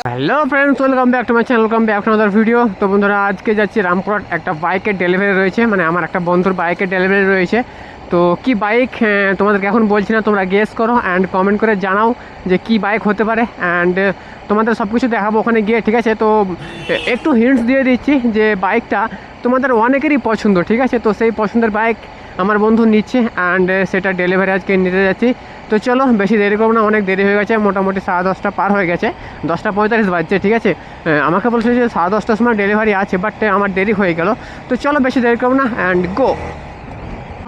Hello friends, welcome back to my channel, welcome back to another video. তো বন্ধুরা, আজকে যাচ্ছি রামপুরহাট। একটা বাইকের ডেলিভারি রয়েছে, মানে আমার একটা বন্ধুর বাইকের ডেলিভারি রয়েছে। তো কি বাইক তোমাদেরকে এখন বলছি না, তোমরা গেস করো অ্যান্ড কমেন্ট করে জানাও যে কি বাইক হতে পারে। অ্যান্ড তোমাদের সব কিছু দেখাবো ওখানে গিয়ে, ঠিক আছে? তো একটু হিন্টস দিয়ে দিচ্ছি যে বাইকটা তোমাদের অনেকেরই পছন্দ, ঠিক আছে? তো সেই পছন্দের বাইক আমার বন্ধু নিচ্ছে অ্যান্ড সেটা ডেলিভারি আজকে নিতে যাচ্ছি। তো চলো, বেশি দেরি করবো না, অনেক দেরি হয়ে গেছে, মোটামুটি 10:30 পার হয়ে গেছে, 10:45 বাজছে, ঠিক আছে? আমাকে বলছে যে 10:30টার সময় ডেলিভারি আছে, বাট আমার দেরি হয়ে গেল। তো চলো, বেশি দেরি করবো না অ্যান্ড গো।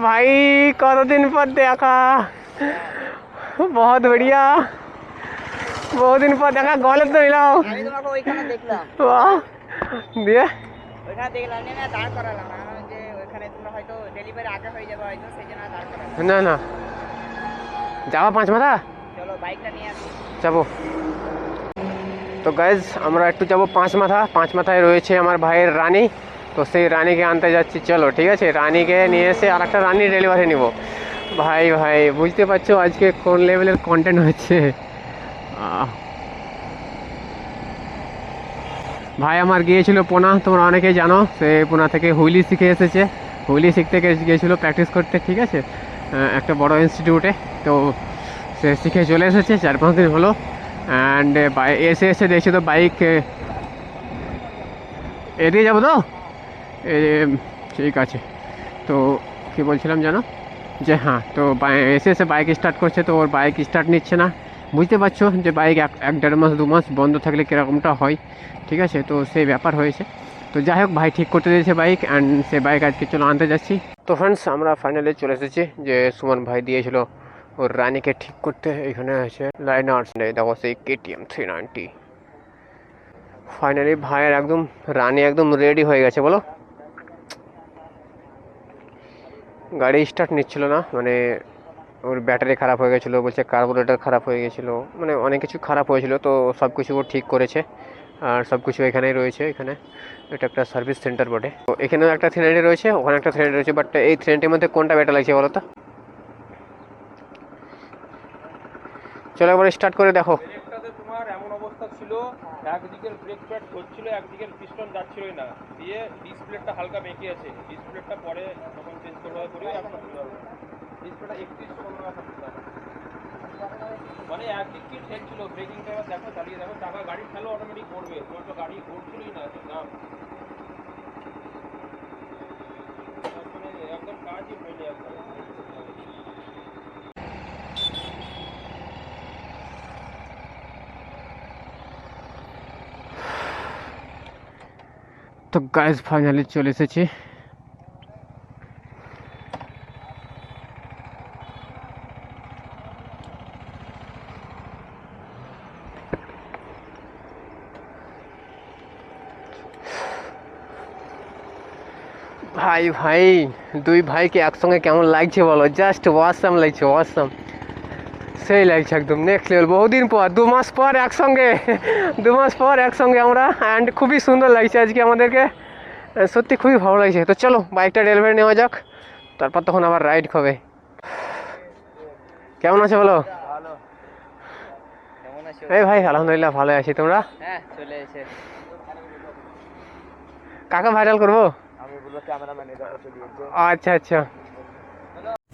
ভাই, কতদিন পর দেখা, বহুত বড়িয়া, বহুদিন পর দেখা। গলে তো মিলাও দিয়ে না না যাওয়া 5 মাথা, যাবো। তো গাইজ, আমরা একটু যাবো 5 মাথা। 5 মাথায় রয়েছে আমার ভাইয়ের রানী, তো সেই রানীকে আনতে যাচ্ছি। চলো, ঠিক আছে? রানীকে নিয়ে এসে আর একটা রানী ডেলিভারি নিব। ভাই ভাই, বুঝতে পারছো আজকে কোন লেভেলের কন্টেন্ট হচ্ছে। ভাই আমার গিয়েছিল পুনা, তোমরা অনেকেই জানো। সে পুনা থেকে হুইলি শিখে এসেছে, হুইলি শিখতে গিয়েছিলো প্র্যাকটিস করতে, ঠিক আছে? একটা বড় ইনস্টিটিউটে। তো সে শিখে চলে এসেছে 4-5 দিন হলো। অ্যান্ড এসে দেখছি তো বাইক, এদিকে যাবো তো, ঠিক আছে। তো কী বলছিলাম জানো, যে হ্যাঁ, তো এসে বাইক স্টার্ট করছে, তো ওর বাইক স্টার্ট নিচ্ছে না। বুঝতে পারছো যে বাইক 1-1.5 মাস 2 মাস বন্ধ থাকলে কীরকমটা হয়, ঠিক আছে? তো সেই ব্যাপার হয়েছে। তো যাই হোক, ভাই ঠিক করতে দিয়েছে বাইক, অ্যান্ড সে বাইক আজকে চলো আনতে যাচ্ছি। তো ফ্রেন্ডস, আমরা ফাইনালি চলে এসেছি। যে সুমন ভাই দিয়েছিল ওর রানীকে ঠিক করতে। এখানে আছে লাইনার্স নেই, দেখো সেই KTM 390। ফাইনালি ভাইয়ের একদম রানী একদম রেডি হয়ে গেছে। বলো, গাড়ি স্টার্ট নিচ্ছিল না, মানে ওর ব্যাটারি খারাপ হয়ে গেছিলো, বলছে কার্বোরেটর খারাপ হয়ে গেছিলো, মানে অনেক কিছু খারাপ হয়েছিল। তো সব কিছু ও ঠিক করেছে, আর সব কিছু এখানেই রয়েছে। এখানে এটা একটা সার্ভিস সেন্টার বটে। তো এখানেও একটা 390 রয়েছে, ওখানে একটা 390 রয়েছে, বাট এই 390 মধ্যে কোনটা বেটার লাগছে বলো তো? চলো একবার স্টার্ট করে দেখো। তোমার এমন অবস্থা ছিল, একদিকের ব্রেক প্যাড ধরছিল, একদিকের পিস্টন যাচ্ছিলই না, দিয়ে ডিসপ্লেটা হালকা বেঁকে আছে। ডিসপ্লেটা পরে তখন চেঞ্জ করতে হবে, এখন ডিসপ্লেটা 31 মানে একদিক কি ঠেকছিল, ব্রেকিংটা এবার দেখো, চালিয়ে দেখো, চাকা গাড়ি ফেলো অটোমেটিক করবে, তোমার তো গাড়ি ঘুরছিলই না, মানে একদম কাজই হয়নি একদম। তো গাইজ ফাইনালি চলে এসেছি। ভাই ভাই, দুই ভাইকে একসঙ্গে কেমন লাগছে বলো? জাস্ট ওয়াসাম লাগছে, ওয়াসাম, সেই লাগছে একদম নেক্সট লেভেল। বহুদিন পর, 2 মাস পর একসঙ্গে, 2 মাস পর একসঙ্গে আমরা, অ্যান্ড খুবই সুন্দর লাগছে আজকে আমাদেরকে, সত্যি খুবই ভালো লাগছে। তো চলো বাইকটা ডেলিভারি নেওয়া যাক, তারপর তখন আবার রাইড হবে। কেমন আছে বলো? এই ভাই, আলহামদুলিল্লাহ ভালো আছি। তোমরা? হ্যাঁ, চলে এসে কাকে ভাইরাল করবো? আমি বলবো ক্যামেরাম্যান এটা দিয়েছে। আচ্ছা আচ্ছা।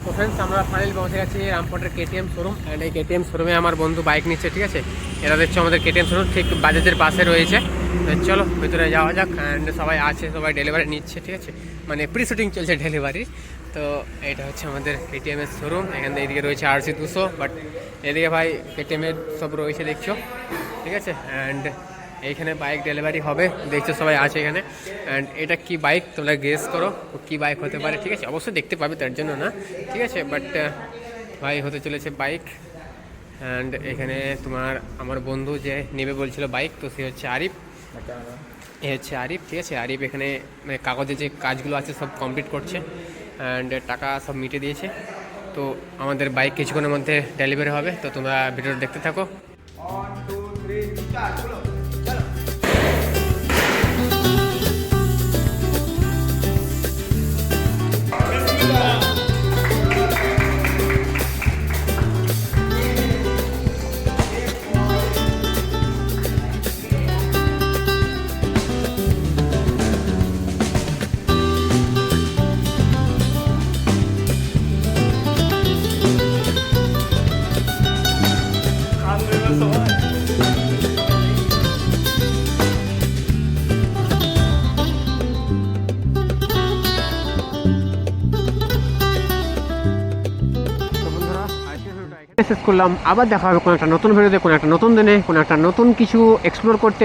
তো ফ্রেন্ডস, আমরা ফাইনালি পৌঁছে গেছি রামপুরহাটের KTM শোরুম। অ্যান্ড এই KTM শোরুমে আমার বন্ধু বাইক নিচ্ছে, ঠিক আছে? এরা দেখছো আমাদের KTM শোরুম ঠিক বাজাজের পাশে রয়েছে। চলো ভেতরে যাওয়া যাক। অ্যান্ড সবাই আছে, সবাই ডেলিভারি নিচ্ছে, ঠিক আছে? মানে প্রি শুটিং চলছে ডেলিভারি। তো এটা হচ্ছে আমাদের KTM-এর শোরুম। এখানে এদিকে রয়েছে RC 200, বাট এদিকে ভাই KTM-এর সব রয়েছে দেখছো, ঠিক আছে? অ্যান্ড এইখানে বাইক ডেলিভারি হবে, দেখছো সবাই আছে এখানে। অ্যান্ড এটা কি বাইক তোমরা গেস করো কি বাইক হতে পারে, ঠিক আছে? অবশ্যই দেখতে পাবে, তার জন্য না, ঠিক আছে? বাট ভাই হতে চলেছে বাইক। অ্যান্ড এখানে তোমার আমার বন্ধু যে নেবে বলছিল বাইক, তো সে হচ্ছে আরিফ। এ হচ্ছে আরিফ, ঠিক আছে? আরিফ এখানে মানে কাগজে যে কাজগুলো আছে সব কমপ্লিট করছে, অ্যান্ড টাকা সব মিটে দিয়েছে। তো আমাদের বাইক কিছুক্ষণের মধ্যে ডেলিভারি হবে। তো তোমরা ভিডিওটা দেখতে থাকো। 1 2 3 স্টার্ট, চলো। শেষ করলাম। আবার দেখা হবে কোনো একটা নতুন ভিডিওতে, কোনো একটা নতুন দিনে, কোনো একটা নতুন কিছু এক্সপ্লোর করতে।